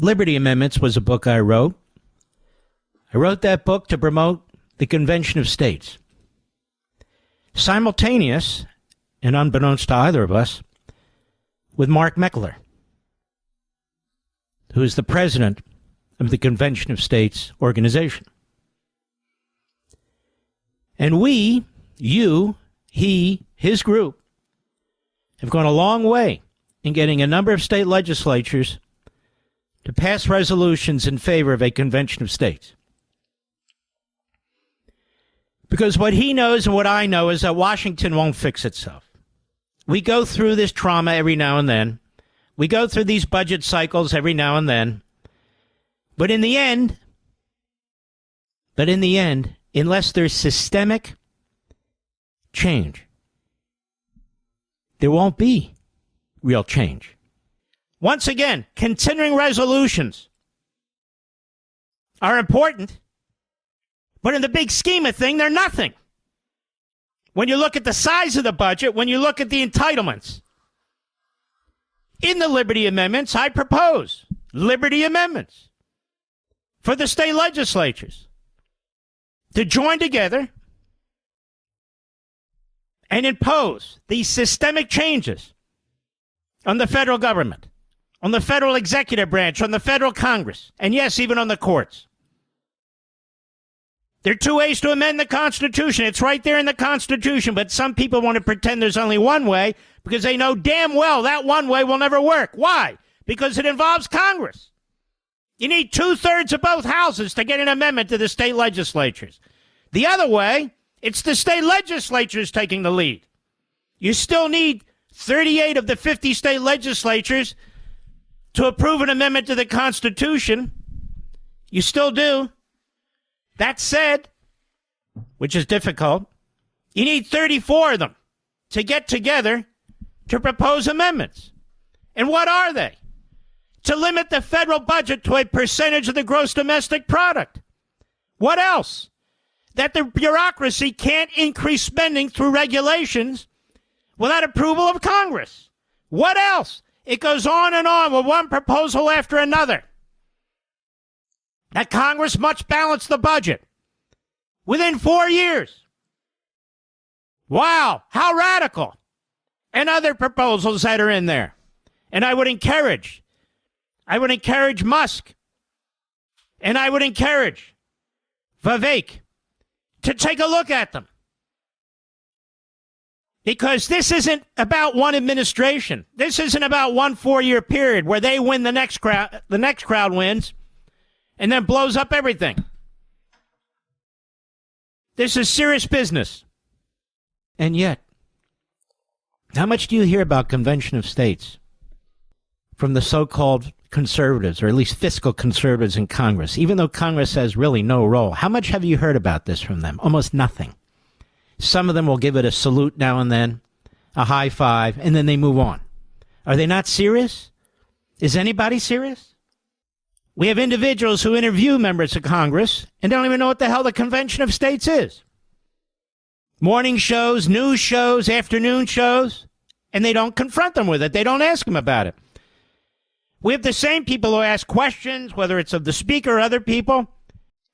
Liberty Amendments was a book I wrote. I wrote that book to promote the Convention of States. Simultaneous, and unbeknownst to either of us, with Mark Meckler, who is the president of the Convention of States organization. And we, you, he, his group, have gone a long way in getting a number of state legislatures to pass resolutions in favor of a Convention of States. Because what he knows and what I know is that Washington won't fix itself. We go through this trauma every now and then. We go through these budget cycles every now and then. But in the end, unless there's systemic change, there won't be real change. Once again, continuing resolutions are important, but in the big scheme of things, they're nothing. When you look at the size of the budget, when you look at the entitlements, in the Liberty Amendments, I propose Liberty Amendments for the state legislatures to join together and impose these systemic changes on the federal government, on the federal executive branch, on the federal Congress, and yes, even on the courts. There are two ways to amend the Constitution. It's right there in the Constitution, but some people want to pretend there's only one way because they know damn well that one way will never work. Why? Because it involves Congress. You need 2/3 of both houses to get an amendment to the state legislatures. The other way, it's the state legislatures taking the lead. You still need 38 of the 50 state legislatures to approve an amendment to the Constitution. You still do. That said, which is difficult, you need 34 of them to get together to propose amendments. And what are they? To limit the federal budget to a percentage of the gross domestic product. What else? That the bureaucracy can't increase spending through regulations without approval of Congress. What else? It goes on and on with one proposal after another. That Congress must balance the budget within 4 years. Wow, how radical. And other proposals that are in there. And I would encourage Musk, and I would encourage Vivek to take a look at them. Because this isn't about one administration. This isn't about one 4-year period where they win, the next crowd wins, and then blows up everything. This is serious business. And yet, how much do you hear about Convention of States from the so-called conservatives, or at least fiscal conservatives in Congress, even though Congress has really no role? How much have you heard about this from them? Almost nothing. Some of them will give it a salute now and then, a high five, and then they move on. Are they not serious? Is anybody serious? We have individuals who interview members of Congress and don't even know what the hell the Convention of States is. Morning shows, news shows, afternoon shows, and they don't confront them with it. They don't ask them about it. We have the same people who ask questions, whether it's of the Speaker or other people.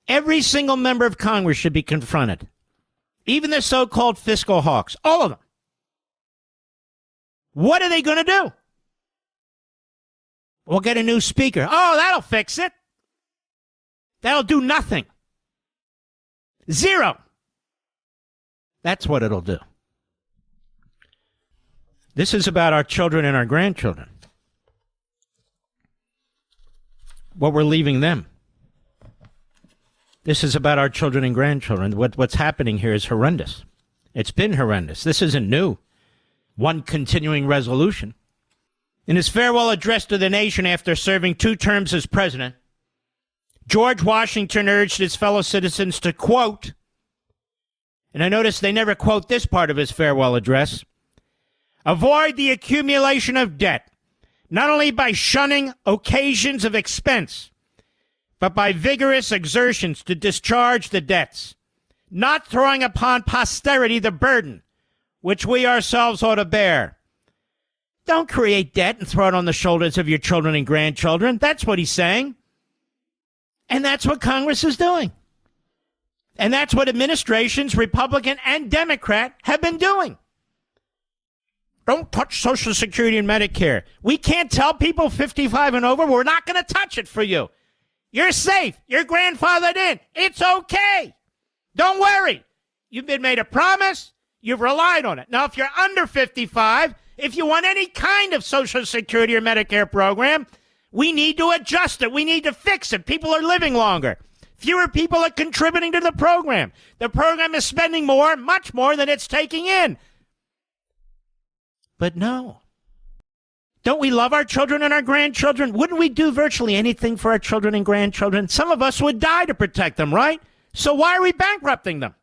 Every single member of Congress should be confronted. Even the so-called fiscal hawks, all of them. What are they going to do? We'll get a new speaker. Oh, that'll fix it. That'll do nothing. Zero. That's what it'll do. This is about our children and our grandchildren. What we're leaving them. This is about our children and grandchildren. What's happening here is horrendous. It's been horrendous. This isn't new. One continuing resolution. In his farewell address to the nation after serving 2 terms as president, George Washington urged his fellow citizens to, quote, and I notice they never quote this part of his farewell address, avoid the accumulation of debt, not only by shunning occasions of expense, but by vigorous exertions to discharge the debts, not throwing upon posterity the burden which we ourselves ought to bear. Don't create debt and throw it on the shoulders of your children and grandchildren. That's what he's saying. And that's what Congress is doing. And that's what administrations, Republican and Democrat, have been doing. Don't touch Social Security and Medicare. We can't tell people 55 and over, we're not going to touch it for you. You're safe. You're grandfathered in. It's okay. Don't worry. You've been made a promise. You've relied on it. Now, if you're under 55, if you want any kind of Social Security or Medicare program, we need to adjust it. We need to fix it. People are living longer. Fewer people are contributing to the program. The program is spending more, much more than it's taking in. But no. Don't we love our children and our grandchildren? Wouldn't we do virtually anything for our children and grandchildren? Some of us would die to protect them, right? So why are we bankrupting them?